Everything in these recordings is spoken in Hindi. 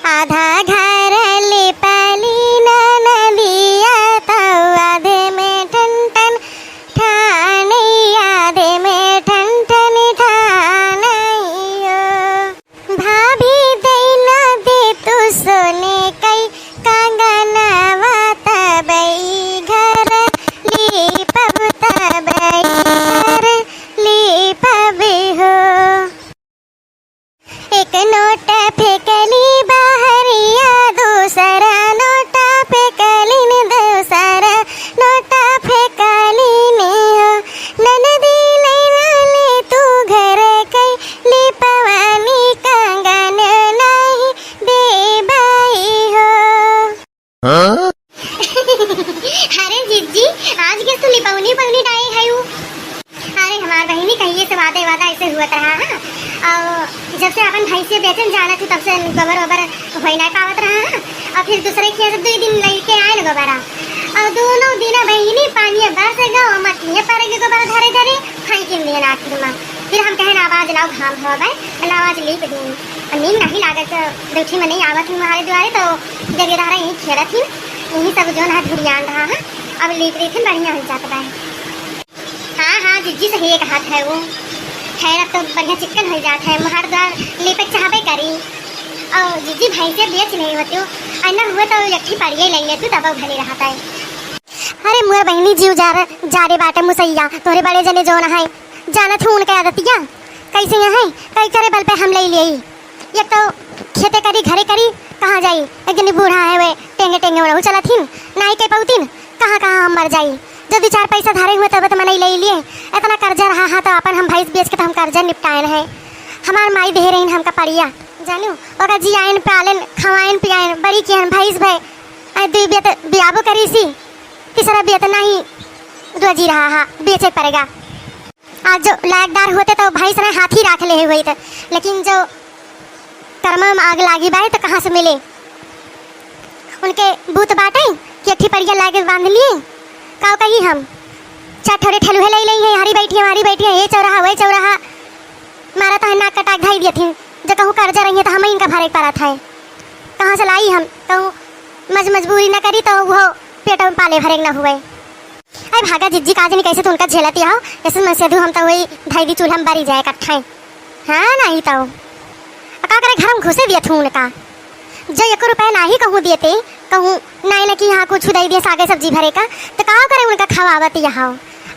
आधा घर लिपली नदिया तो आधे में ठन ठन ठानी आधे में ठन ठन ठानियो भाभी दे न दे तू सोने कई कंगनवा तबई घर लिपब तबई घर लिपब हो एक नोट फेंकली बाहरिया दूसरा नोट फेंकली ने दूसरा नोट फेंकली ने हो ननदी ले तू घर कई लिपवानी कंगन नहीं दे बाई हो। अरे जीजी आज के तू लिपवनी पवनी डाई है अरे हमार बहनी कहिए से वादा ऐसे हुआ रहा है और जब से अपन भैंसे बेचन जाना थी तब से गोबर वोबर हो नहीं पावत रहा है और फिर दूसरे खेत 2 दिन लेके आए न गोबरा और दोनों दिन बहनी पानी बरस गो मटिया पर के गोबर धरे धरे फेंक दिए आखिर में फिर हम कहे आवाज लाओ घाम हो भाई आवाज लीप दी नींद नहीं लागत बैठी में नहीं आवत हमारे द्वारे तो जगह यही खेलत थी यही सब जो है धुरियान रहा है अब लीप रही थी बढ़िया हो जाता है। हाँ जीजी सही एक हाथ है वो खैर अब तो बढ़िया चिकन हो जाता है मुहार द्वार लेपे चाहबे करी और जीजी भैंसे बेच नहीं होती अन्ना हुए तो यठी पड़िए ले तू तब भले रहता है। अरे मुझे बहनी जीव जा रे बाटे मुसैया तोरे बड़े जने जो न है जाना थी उनके आदतिया कैसे है कई करे बल पे हम ले लिए ये तो खेते करी घरे करी कहाँ जाई एक बूढ़ा है वे टेंगे टेंगे रहू चला थी नाई के पौतीन कहाँ हम मर जाई जब 2-4 पैसा धारे हुए तब तो मैंने ले लिए इतना कर्जा रहा तो अपन हम भैंस बेच के तो हम कर्जा निपटाए रहे हमार माई दे रही हमका पड़िया जानू ओका जी आयन पालन खवायन पियायन बड़ी कियन भैंस भाई 2 बेत बियाबो करी सी तीसरा बेत नहीं रोजी रहा हा बेचे पड़ेगा आज जो लायकदार होते तो भैंस ने हाथी राख ले हुए थे लेकिन जो कर्म में आग लागी बाई तो कहाँ से मिले उनके बूत बाटे कि अठी पड़िया लागे बांध लिए काव कही हम चठोरे ठेलुहे ले हैं हमारी बैठी है ये चौराहा मारा तो नाक कटाक धाई दिए थे जो कहूँ कर्जा रही है तो हम इनका भरे पड़ा था कहाँ से लाई हम कहूँ मजबूरी न करी तो वो पेट में पाले भरे न हुए अरे भागा जिज्जी काज नहीं कैसे तो उनका झेलती आओ ऐसे मन से हम तो वही धाई दी चूल्हा में बारी जाए कट्ठाए हाँ नहीं तो का करे घर में घुसे दिए थे उनका जो 1 रुपया ना ही कहूँ दिए थे कहूँ नहीं ना कि यहाँ कुछ दे दिए सागे सब्जी भरे का तो कहाँ करे उनका खवावती यहाँ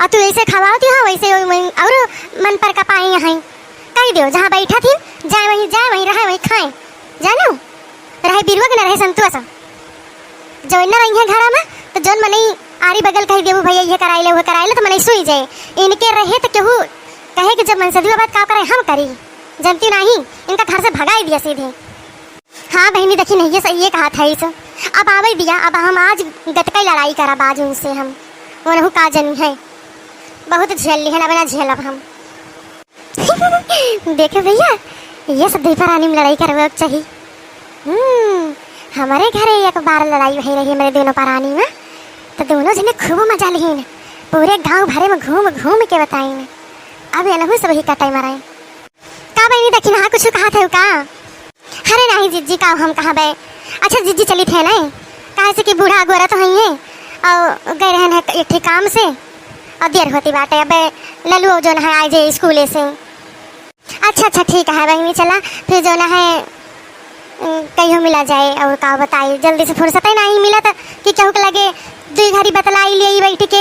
और तू ऐसे खवावती हो वैसे और मन पर का पाए यहाँ कही दो जहाँ बैठा थी जाए वहीं रहे वहीं खाए जानो रहे बिरुआ के न रहे संतोष जो न रही है घर में तो जोन मने आरी बगल कही देव भैया ये कराई ले तो मने सुई जाए इनके रहे तो केहू कहे कि जब मनसदी बात का करे हम करी जनती नहीं इनका घर से भगाई दिया सीधे। हाँ बहनी देखी नहीं ये सही कहा था इस अब आवे दिया अब हम आज गटकई लड़ाई करा बाजू उनसे हम वो का जनी है बहुत झेल ली है ना बना झेल अब हम देखे भैया ये सब दीपारानी में लड़ाई करवे चाहिए। हमारे घर एक बार लड़ाई हो रही है मेरे दोनों परानी में तो दोनों जने खूब मजा ली पूरे गांव भरे में घूम के बताई अब ये सब ही कटाई मराई का बहनी देखी ना कुछ कहा था का अरे नहीं जिज्जी का हम कहाँ बे अच्छा जिज्जी चली थे नहीं कहा से कि बूढ़ा गोरा तो ही है और गए रहन है एक काम से और देर होती बात है अबे लल्लू जो है आए जे स्कूल से अच्छा ठीक है बहनी चला फिर जो है कहीं मिला जाए और का बताई जल्दी से फुर्सत ही नहीं मिला तो कि कहूँ के लगे 2 घड़ी बतलाई लिए बैठ के।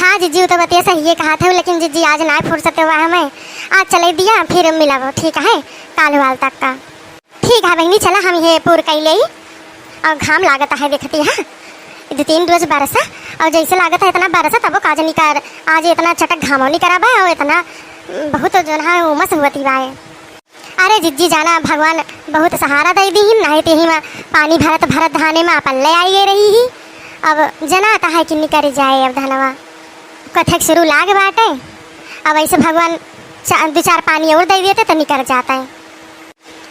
हाँ जीजी तो बतिया सही कहा था लेकिन जीजी आज ना फुर्सत हुआ हमें आज चले दिया फिर मिला वो ठीक है काल वाल तक का ठीक है बहनी चला हम ये पूर कई ले और घाम लागत है देखती है 2-3 रोज बरसा और जैसे लागत है इतना बरसा तब काज नहीं कर आज इतना चटक घामो नहीं करा बा और इतना बहुत जो है उमस हुआ बाय। अरे जिज्जी जाना भगवान बहुत सहारा दे दी नहीं ते ही में पानी भरत धाने में पल्ले आई रही ही अब जना आता है कि निकर जाए अब धनवा कथक शुरू लाग बाटे अब ऐसे भगवान 2-4 पानी और दे देते तो निकल जाता है।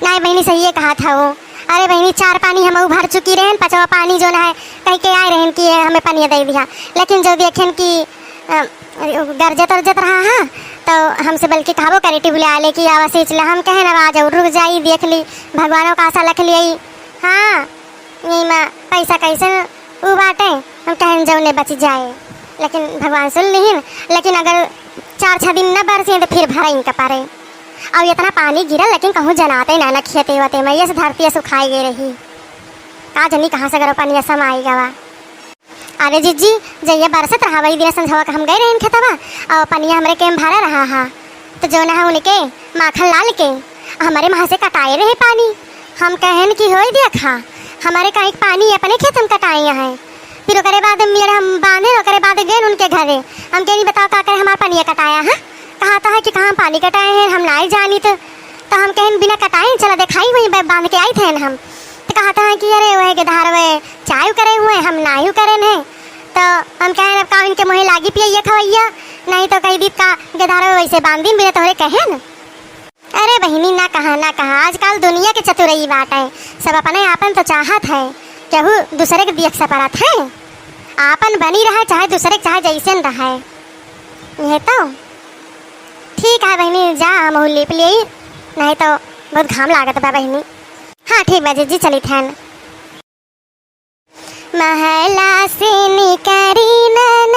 नहीं बहनी सही है कहा था वो अरे बहनी 4 पानी हम भर चुकी रहे 5वां पानी जो है कहीं के आए रहे कि हमें पानी दे दिया लेकिन जो देखें कि गरजत रहा है तो हमसे बल्कि कहाबो करे टी बुला ले कि आवा से चला। हम कहे ना आ जाओ, रुक जाई, देख ली, भगवानों का आशा रख लियई। हाँ यही में पैसा कैसे उ बाटे, हम कहें जौने बच जाए, लेकिन भगवान सुन लिहिन। लेकिन अगर 4-6 दिन न बरसे तो फिर भरा इनका पारे। और इतना पानी गिरा लेकिन कहूँ जनाते ना खेते वते में, ये से धरती सुखाई गई रही। का जनी कहाँ से गरो पानी सम आई गवा। अरे जीजी जइया बरसत रहा वही दिन संझवा हम गए रहे खेतवा और पनिया हमारे केम भरा रहा हा, तो जो ना उनके माखन लाल के हमारे वहाँ से कटाए रहे पानी। हम कहन की हो देखा हमारे कहीं पानी अपने खेत में कटाए हैं। फिर ओकरे बाद मेरे हम बांधे, ओकरे बाद गए उनके घरे। हम कह नहीं बताओ का करे हमारा पानी कटाया है, कहा था कि कहाँ पानी कटाए हैं, हम नहीं जानी। तो हम कहें बिना कटाए चला दिखाई हुई बांध के आई थे हम। तो कहा था कि अरे वह गधार वे चाय करे हुए हम नहीं करें हैं। तो हम कहें अब का इनके मुँह लागी पिया खवैया, नहीं तो कहीं दी का गधार वैसे बांधी बिना तोहरे कहे न। अरे बहनी ना कहा आजकल दुनिया के चतुरई बात है, सब अपने आपन तो चाहत है, केहू दूसरे के देख सपरत है। आपन बनी रहे चाहे दूसरे चाहे जैसे रहे। ये तो ठीक है बहनी, जा हम लिप लिए, नहीं तो बहुत घाम लागत बा बहनी। हाँ ठीक बा जी चली थैन। महला से निकरी नन